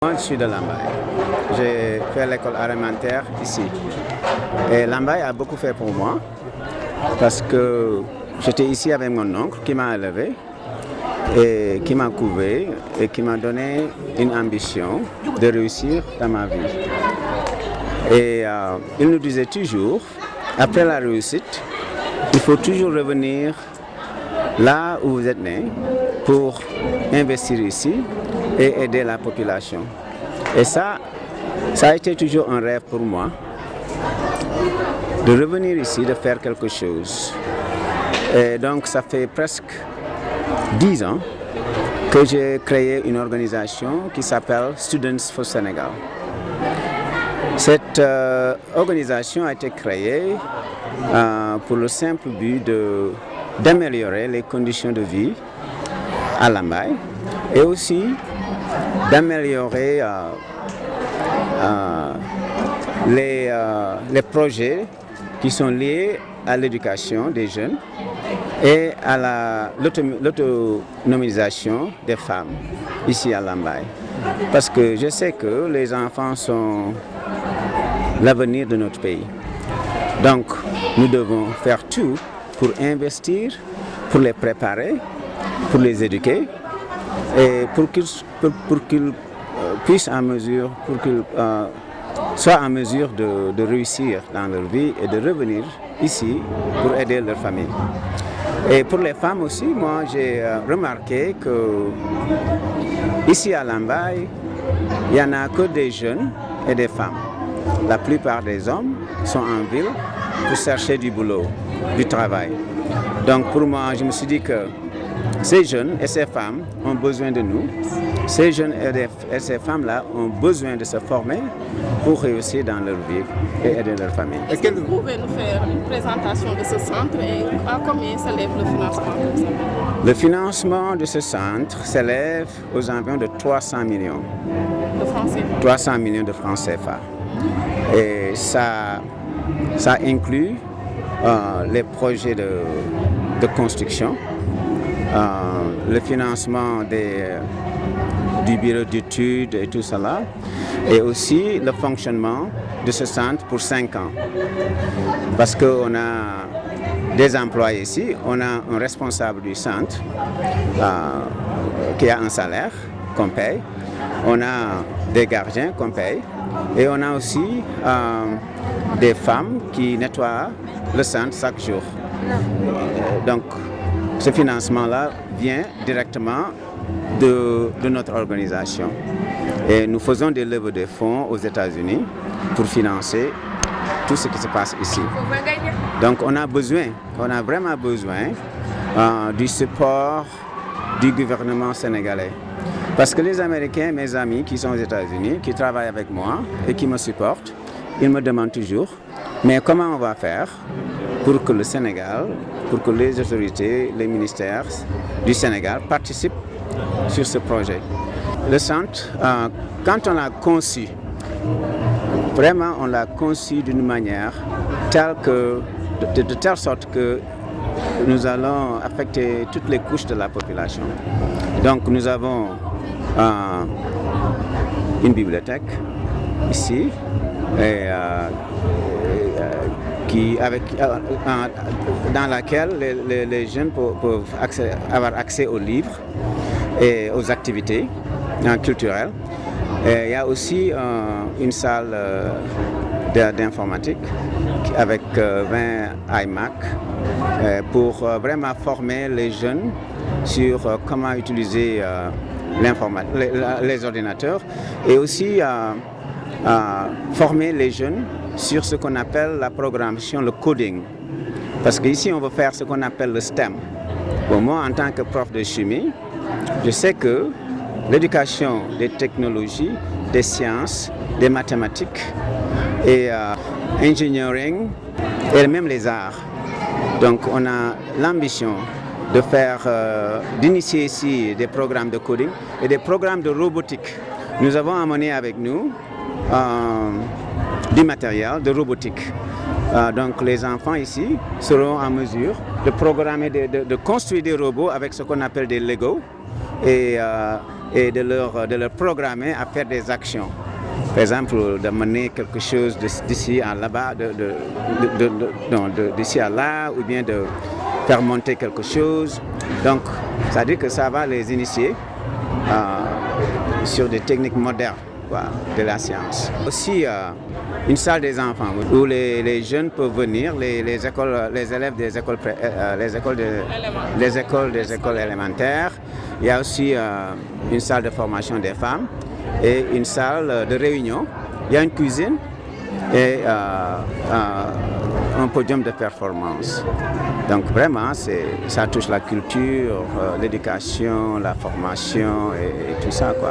Moi, je suis de Lambaye. J'ai fait l'école élémentaire ici. Et Lambaye a beaucoup fait pour moi parce que j'étais ici avec mon oncle qui m'a élevé et qui m'a couvé et qui m'a donné une ambition de réussir dans ma vie. Et il nous disait toujours, après la réussite, il faut toujours revenir là où vous êtes né pour investir ici et aider la population. Et ça a été toujours un rêve pour moi, de revenir ici, de faire quelque chose. Et donc ça fait presque 10 ans que j'ai créé une organisation qui s'appelle Students for Senegal. Cette organisation a été créée pour le simple but d'améliorer les conditions de vie à Lambaye et aussi d'améliorer les projets qui sont liés à l'éducation des jeunes et à l'autonomisation des femmes ici à Lambaye. Parce que je sais que les enfants sont l'avenir de notre pays. Donc nous devons faire tout pour investir, pour les préparer, pour les éduquer et pour qu'ils puissent soient en mesure de réussir dans leur vie et de revenir ici pour aider leur famille. Et pour les femmes aussi, moi j'ai remarqué que ici à Lambaye, il n'y en a que des jeunes et des femmes. La plupart des hommes sont en ville pour chercher du boulot, du travail. Donc pour moi, je me suis dit que ces jeunes et ces femmes ont besoin de nous. Ces jeunes et ces femmes-là ont besoin de se former pour réussir dans leur vie et aider leur famille. Est-ce que vous pouvez nous faire une présentation de ce centre et à combien s'élève le financement? Le financement de ce centre s'élève aux environs de 300 millions. De francs CFA. 300 millions de francs CFA. Et ça inclut les projets de construction, le financement du bureau d'études et tout cela, et aussi le fonctionnement de ce centre pour 5 ans. Parce qu'on a des employés ici, on a un responsable du centre qui a un salaire qu'on paye, on a des gardiens qu'on paye, et on a aussi des femmes qui nettoient le centre chaque jour. Donc ce financement-là vient directement de notre organisation. Et nous faisons des levées de fonds aux États-Unis pour financer tout ce qui se passe ici. Donc on a vraiment besoin du support du gouvernement sénégalais. Parce que les Américains, mes amis qui sont aux États-Unis, qui travaillent avec moi et qui me supportent, ils me demandent toujours, mais comment on va faire pour que le Sénégal, pour que les autorités, les ministères du Sénégal participent sur ce projet. Le centre, quand on l'a conçu, vraiment on l'a conçu d'une manière de telle sorte que nous allons affecter toutes les couches de la population. Donc nous avons une bibliothèque ici dans laquelle les jeunes peuvent avoir accès aux livres et aux activités culturelles. Et il y a aussi une salle d'informatique avec 20 iMac pour vraiment former les jeunes sur comment utiliser les ordinateurs et aussi former les jeunes sur ce qu'on appelle la programmation, le coding. Parce qu'ici, on veut faire ce qu'on appelle le STEM. Bon, moi, en tant que prof de chimie, je sais que l'éducation des technologies, des sciences, des mathématiques et engineering et même les arts. Donc, on a l'ambition de d'initier ici des programmes de coding et des programmes de robotique. Nous avons amené avec nous du matériel de robotique. Donc les enfants ici seront en mesure de programmer, de construire des robots avec ce qu'on appelle des Lego et et de leur programmer à faire des actions. Par exemple, de mener quelque chose d'ici à là-bas, d'ici à là, ou bien de faire monter quelque chose. Donc, ça veut dire que ça va les initier sur des techniques modernes de la science. Aussi, une salle des enfants où les jeunes peuvent venir, les élèves des écoles élémentaires. Il y a aussi une salle de formation des femmes et une salle de réunion. Il y a une cuisine et un podium de performance. Donc vraiment, ça touche la culture, l'éducation, la formation et tout ça, quoi.